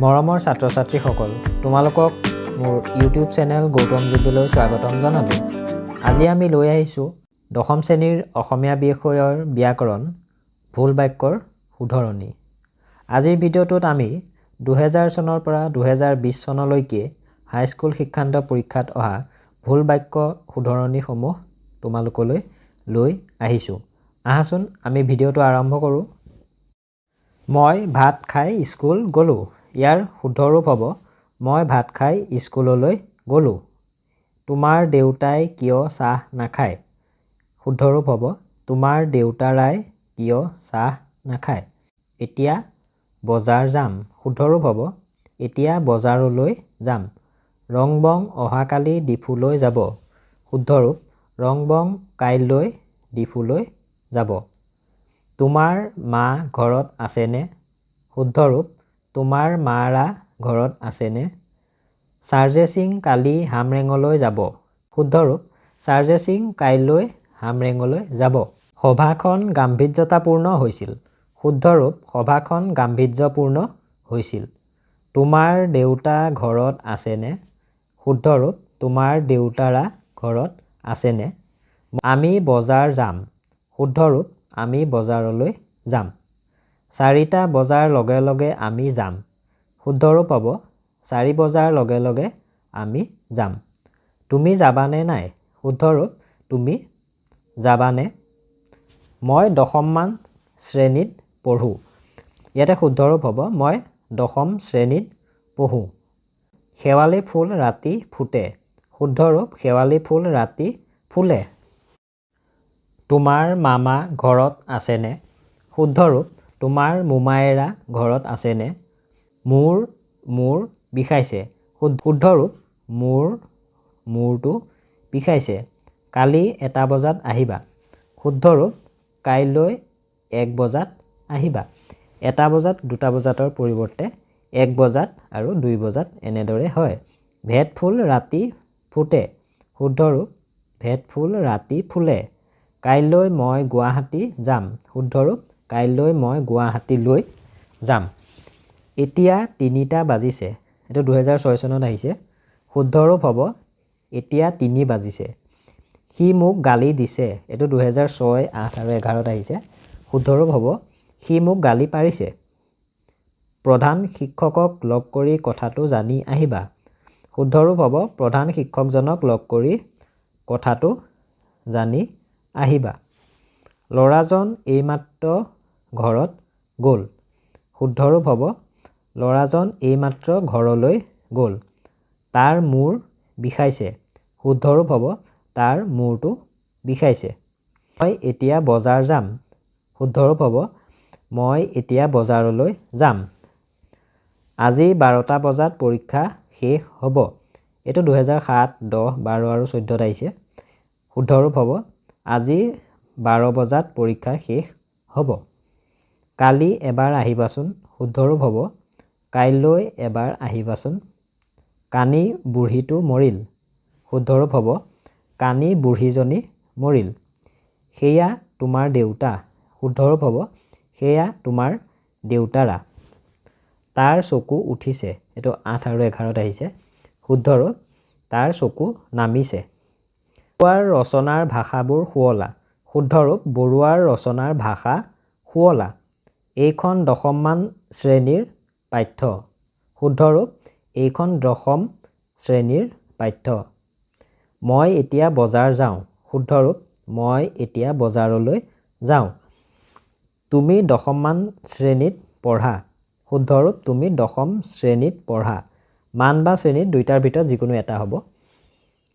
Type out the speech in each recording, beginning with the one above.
মৰমৰ ছাত্ৰ-ছাত্ৰীসকল, তোমালোকক মোৰ ইউটিউব চেনেল গৌতম জীৱলৈ স্বাগতম জনালোঁ। আজি আমি লৈ আহিছোঁ দশম শ্ৰেণীৰ অসমীয়া বিষয়ৰ ব্যাকৰণ ভুল বাক্যৰ শুধৰণি। আজিৰ ভিডিঅ'টোত আমি 2000 চনৰ পৰা 2020 চনলৈকে হাইস্কুল শিক্ষান্ত পৰীক্ষাত অহা ভুল বাক্য শুধৰণিসমূহ তোমালোকলৈ লৈ আহিছোঁ। আহাচোন আমি ভিডিঅ'টো আৰম্ভ কৰোঁ। মই ভাত খাই স্কুল গ'লোঁ। ইয়াৰ শুদ্ধ ৰূপ হ'ব মই ভাত খাই স্কুললৈ গ'লোঁ। তোমাৰ দেউতাই কিয় চাহ নাখায়? শুদ্ধ ৰূপ হ'ব তোমাৰ দেউতাৰাই কিয় চাহ নাখায়? এতিয়া বজাৰ যাম। শুদ্ধ ৰূপ হ'ব এতিয়া বজাৰলৈ যাম। ৰংবং অহাকালি ডিফুলৈ যাব। শুদ্ধ ৰূপ ৰংবং কাইলৈ ডিফুলৈ যাব। তোমাৰ মা ঘৰত আছেনে? শুদ্ধ ৰূপ তোমাৰ মাৰা ঘৰত আছেনে? চাৰ্জে সিং কালি হামৰেঙলৈ যাব। শুদ্ধ ৰূপ চাৰ্জে সিং কাইলৈ হামৰেঙলৈ যাব। সভাখন গাম্ভীৰ্যতাপূৰ্ণ হৈছিল। শুদ্ধ ৰূপ সভাখন গাম্ভীৰ্যপূৰ্ণ হৈছিল। তোমাৰ দেউতা ঘৰত আছেনে? শুদ্ধ ৰূপ তোমাৰ দেউতাৰা ঘৰত আছেনে? আমি বজাৰ যাম। শুদ্ধ ৰূপ আমি বজাৰলৈ যাম। 4টা বজাৰ লগে লগে আমি যাম। শুদ্ধ ৰূপ হ'ব 4 বজাৰ লগে লগে আমি যাম। তুমি যাবানে নাই? শুদ্ধ ৰূপ তুমি যাবানে? মই 10মান শ্ৰেণীত পঢ়োঁ। ইয়াতে শুদ্ধ ৰূপ হ'ব মই 10ম শ্ৰেণীত পঢ়োঁ। শেৱালি ফুল ৰাতি ফুটে। শুদ্ধ ৰূপ শেৱালি ফুল ৰাতি ফুলে। তোমাৰ মামা ঘৰত আছেনে? শুদ্ধ ৰূপ তোমাৰ মোমায়েৰা ঘৰত আছেনে? মোৰ মূৰ বিষাইছে। শুদ্ধ ৰূপ মোৰ মূৰটো বিষাইছে। কালি 1টা বজাত আহিবা। শুদ্ধ ৰূপ কাইলৈ 1 বজাত আহিবা। 1টা বজাত 2টা বজাতৰ পৰিৱৰ্তে 1 বজাত আৰু 2 বজাত এনেদৰে হয়। ভেট ফুল ৰাতি ফুটে। শুদ্ধ ৰূপ ভেট ফুল ৰাতি ফুলে। কাইলৈ মই গুৱাহাটী যাম। শুদ্ধ ৰূপ কাইলৈ মই গুৱাহাটীলৈ যাম। এতিয়া 3টা বাজিছে। এইটো 2006 চনত আহিছে। শুদ্ধ ৰূপ হ'ব এতিয়া 3 বাজিছে। সি মোক গালি দিছে। এইটো 2006, 8 আৰু 11ত আহিছে। শুদ্ধ ৰূপ হ'ব সি মোক গালি পাৰিছে। প্ৰধান শিক্ষকক লগ কৰি কথাটো জানি আহিবা। শুদ্ধ ৰূপ হ'ব প্ৰধান শিক্ষকজনক লগ কৰি কথাটো জানি আহিবা। ল'ৰাজন এইমাত্ৰ ঘৰত গ'ল। শুদ্ধ ৰূপ হ'ব ল'ৰাজন এইমাত্ৰ ঘৰলৈ গ'ল। তাৰ মূৰ বিষাইছে। শুদ্ধ ৰূপ হ'ব তাৰ মূৰটো বিষাইছে। মই এতিয়া বজাৰ যাম। শুদ্ধ ৰূপ হ'ব মই এতিয়া বজাৰলৈ যাম। আজি 12টা বজাত পৰীক্ষা শেষ হ'ব। এইটো 2007, 10, 12 আৰু 14ত আহিছে। শুদ্ধ ৰূপ হ'ব আজি 12 বজাত পৰীক্ষা শেষ হ'ব। কালি এবাৰ আহিবাচোন। শুদ্ধ ৰূপ হ'ব কাইলৈ এবাৰ আহিবাচোন। কানি বুঢ়ীটো মৰিল। শুদ্ধ ৰূপ হ'ব কানি বুঢ়ীজনী মৰিল। সেয়া তোমাৰ দেউতা। শুদ্ধ ৰূপ হ'ব সেয়া তোমাৰ দেউতাৰা। তাৰ চকু উঠিছে। এইটো 8 আৰু 11ত আহিছে। শুদ্ধ ৰূপ তাৰ চকু নামিছে। বৰুৱাৰ ৰচনাৰ ভাষাবোৰ শুৱলা। শুদ্ধ ৰূপ বৰুৱাৰ ৰচনাৰ ভাষা শুৱলা। এইখন 10মান শ্ৰেণীৰ পাঠ্য। শুদ্ধ ৰূপ এইখন 10ম শ্ৰেণীৰ পাঠ্য। মই এতিয়া বজাৰ যাওঁ। শুদ্ধ ৰূপ মই এতিয়া বজাৰলৈ যাওঁ। তুমি 10মান শ্ৰেণীত পঢ়া। শুদ্ধ ৰূপ তুমি 10ম শ্ৰেণীত পঢ়া। মান বা শ্ৰেণীত 2টাৰ ভিতৰত যিকোনো এটা হ'ব।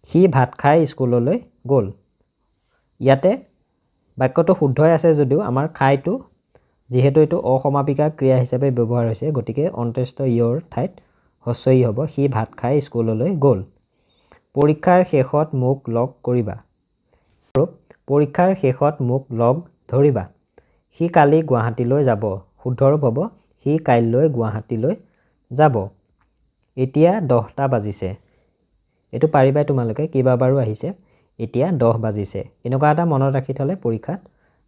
সি ভাত খাই স্কুললৈ গ'ল। ইয়াতে বাক্যটো শুদ্ধই আছে যদিও আমাৰ খাইটো যিহেতু এইটো অসমাপিকা ক্ৰিয়া হিচাপে ব্যৱহাৰ হৈছে গতিকে অন্ত্যেষ্ঠ ইয়ৰ ঠাইত হ্ৰস্ব ই হ'ব। সি ভাত খাই স্কুললৈ গ'ল। পৰীক্ষাৰ শেষত মোক লগ কৰিবা। পৰীক্ষাৰ শেষত মোক লগ ধৰিবা। সি কালি গুৱাহাটীলৈ যাব। শুদ্ধ ৰূপ হ'ব সি কাইলৈ গুৱাহাটীলৈ যাব। এতিয়া 10টা বাজিছে। এইটো পাৰিবাই তোমালোকে কেইবাবাৰো আহিছে। এতিয়া 10 বাজিছে। এনেকুৱা এটা মনত ৰাখি থ'লে পৰীক্ষাত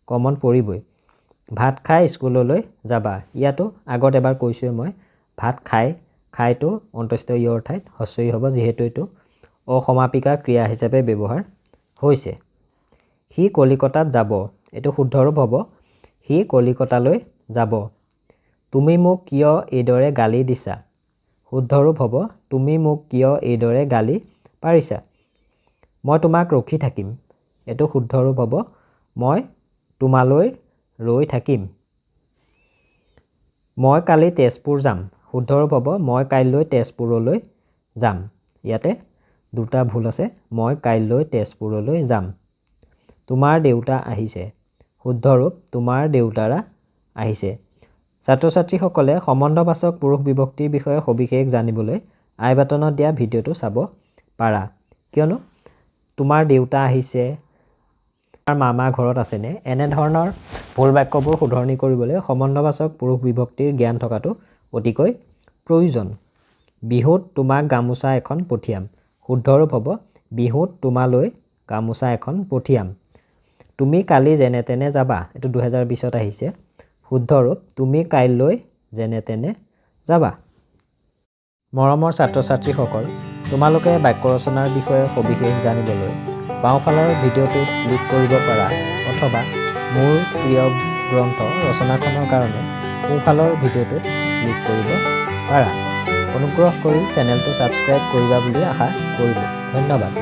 কমন পৰিবই। ভাত খাই স্কুললৈ যাবা। ইয়াতো আগত এবাৰ কৈছোঁৱে মই ভাত খাই খাইটো অন্তস্থ ইয়ৰ ঠাইত হস্ৰ ই হ'ব যিহেতু এইটো অসমাপিকা ক্ৰিয়া হিচাপে ব্যৱহাৰ হৈছে। সি কলিকতাত যাব, এইটো শুদ্ধ ৰূপ হ'ব সি কলিকতালৈ যাব। তুমি মোক কিয় এইদৰে গালি দিছা, শুদ্ধ ৰূপ হ'ব তুমি মোক কিয় এইদৰে গালি পাৰিছা। মই তোমাক ৰখি থাকিম, এইটো শুদ্ধ ৰূপ হ'ব মই তোমালৈ ৰৈ থাকিম। মই কালি তেজপুৰ যাম, শুদ্ধ ৰূপ হ'ব মই কাইলৈ তেজপুৰলৈ যাম। ইয়াতে দুটা ভুল আছে, মই কাইলৈ তেজপুৰলৈ যাম। তোমাৰ দেউতা আহিছে, শুদ্ধ ৰূপ তোমাৰ দেউতাৰা আহিছে। ছাত্ৰ ছাত্ৰীসকলে সম্বন্ধবাচক পুৰুষ বিভক্তিৰ বিষয়ে সবিশেষ জানিবলৈ আই বাটনত দিয়া ভিডিঅ'টো চাব পাৰা। কিয়নো তোমাৰ দেউতা আহিছে, তোমাৰ মামা ঘৰত আছেনে, এনেধৰণৰ ভুল বাক্যবোৰ শুধৰণি কৰিবলৈ সম্বন্ধবাচক পুৰুষ বিভক্তিৰ জ্ঞান থকাটো অতিকৈ প্ৰয়োজন। বিহুত তোমাক গামোচা এখন পঠিয়াম, শুদ্ধ ৰূপ হ'ব বিহুত তোমালৈ গামোচা এখন পঠিয়াম। তুমি কালি যেনে তেনে যাবা, এইটো 2020ত আহিছে, শুদ্ধ ৰূপ তুমি কাইলৈ যেনে তেনে যাবা। মৰমৰ ছাত্ৰ ছাত্ৰীসকল, তোমালোকে বাক্য ৰচনাৰ বিষয়ে সবিশেষ জানিবলৈ বাওঁফালৰ ভিডিঅ'টোত ক্লিক কৰিব পাৰা অথবা মোৰ প্ৰিয় গ্ৰন্থ ৰচনাখনৰ কাৰণে সোঁফালৰ ভিডিঅ'টোত ক্লিক কৰিব পাৰা। অনুগ্ৰহ কৰি চেনেলটো ছাবস্ক্ৰাইব কৰিবা বুলি আশা কৰিলোঁ। ধন্যবাদ।